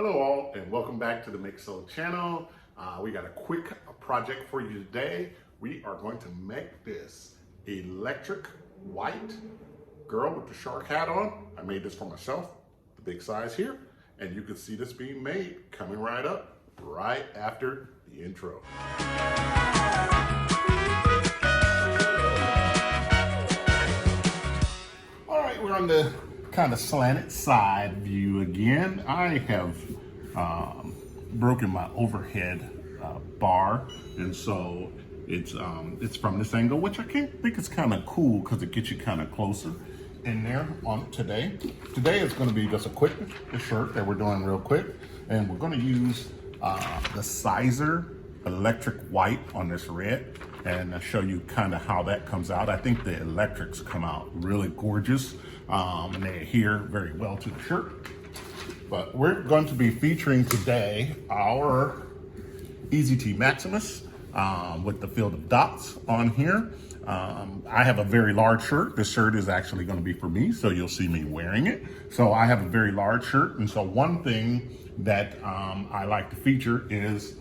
Hello all and welcome back to the Makeso channel. We got a quick project for you today. We are going to make this electric white girl with the shark hat on. I made this for myself, the big size here, and you can see this being made coming right up right after the intro. All right, we're on the kind of slanted side view again. I have broken my overhead bar, and so it's from this angle, which I think is kind of cool because it gets you kind of closer in there on today. Today is going to be just a quick shirt that we're doing real quick, and we're going to use the Siser electric white on this red, and I'll show you kind of how that comes out. I think the electrics come out really gorgeous, and they adhere very well to the shirt. But we're going to be featuring today our Hestai Maximus with the field of dots on here. I have a very large shirt. This shirt is actually going to be for me, so you'll see me wearing it. So I have a very large shirt, and so one thing that I like to feature is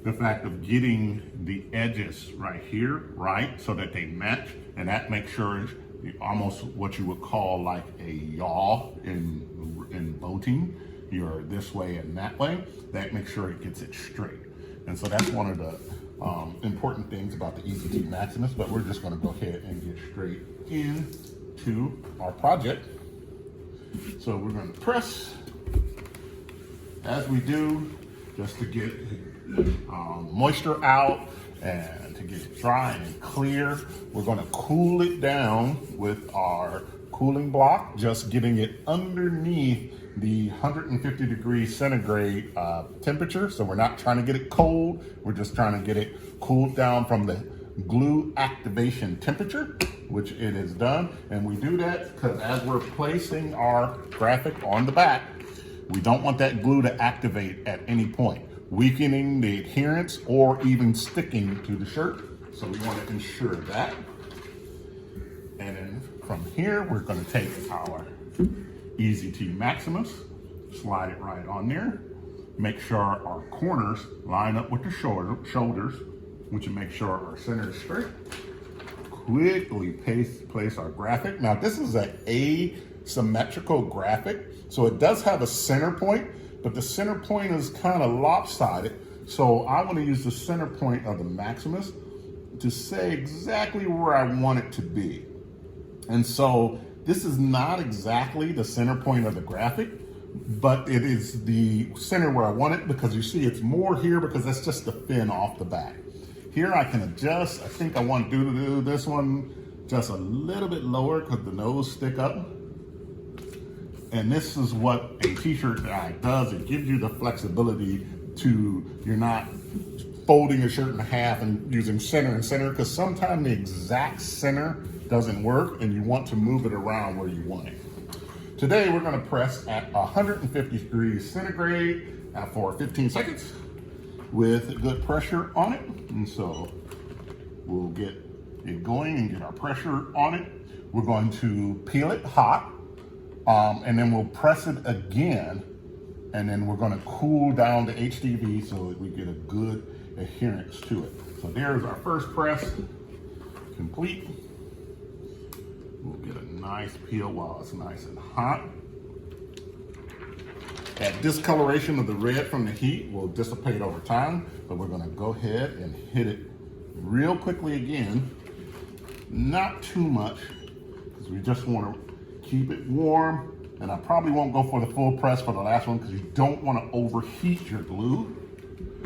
the fact of getting the edges right here, right, so that they match, and that makes sure it's almost what you would call like a yaw in boating. You're this way and that way. That makes sure it gets it straight. And so that's one of the important things about the Hestai Maximus, but we're just gonna go ahead and get straight into our project. So we're gonna press as we do, just to get moisture out and to get it dry and clear. We're going to cool it down with our cooling block, just getting it underneath the 150 degrees centigrade temperature. So we're not trying to get it cold, we're just trying to get it cooled down from the glue activation temperature, which it is done. And we do that because as we're placing our graphic on the back, we don't want that glue to activate at any point, weakening the adherence or even sticking to the shirt. So we want to ensure that. And then from here, we're going to take our Hestai Maximus, slide it right on there, make sure our corners line up with the shoulders, which will make sure our center is straight. Quickly place our graphic. Now this is an asymmetrical graphic, so it does have a center point, but the center point is kind of lopsided. So I want to use the center point of the Maximus to say exactly where I want it to be. And so this is not exactly the center point of the graphic, but it is the center where I want it, because you see it's more here because that's just the fin off the back. Here I can adjust. I think I want to do this one just a little bit lower because the nose stick up. And this is what a t-shirt does. It gives you the flexibility to, you're not folding a shirt in half and using center and center, because sometimes the exact center doesn't work and you want to move it around where you want it. Today we're going to press at 150 degrees centigrade for 15 seconds with good pressure on it. And so we'll get it going and get our pressure on it. We're going to peel it hot. And then we'll press it again, and then we're going to cool down the HTV so that we get a good adherence to it. So there's our first press complete. We'll get a nice peel while it's nice and hot. That discoloration of the red from the heat will dissipate over time, but we're going to go ahead and hit it real quickly again. Not too much, because we just want to keep it warm, and I probably won't go for the full press for the last one because you don't want to overheat your glue.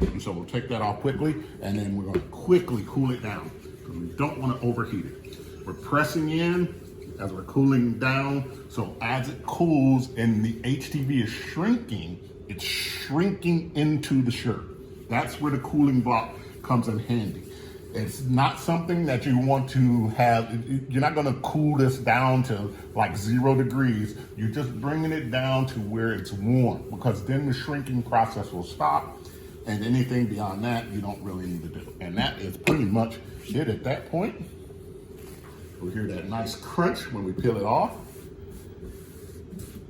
And so we'll take that off quickly, and then we're going to quickly cool it down because we don't want to overheat it. We're pressing in as we're cooling down, so as it cools and the HTV is shrinking, it's shrinking into the shirt. That's where the cooling block comes in handy. It's not something that you want to have. You're not going to cool this down to like 0 degrees. You're just bringing it down to where it's warm, because then the shrinking process will stop, and anything beyond that you don't really need to do. And that is pretty much it at that point. We'll hear that nice crunch when we peel it off.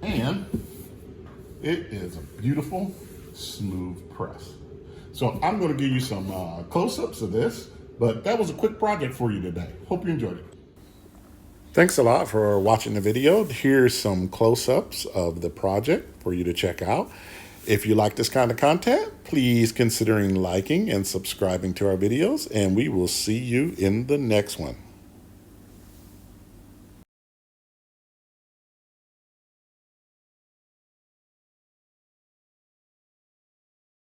And it is a beautiful, smooth press. So I'm going to give you some close-ups of this, but that was a quick project for you today. Hope you enjoyed it. Thanks a lot for watching the video. Here's some close-ups of the project for you to check out. If you like this kind of content, please consider liking and subscribing to our videos, and we will see you in the next one.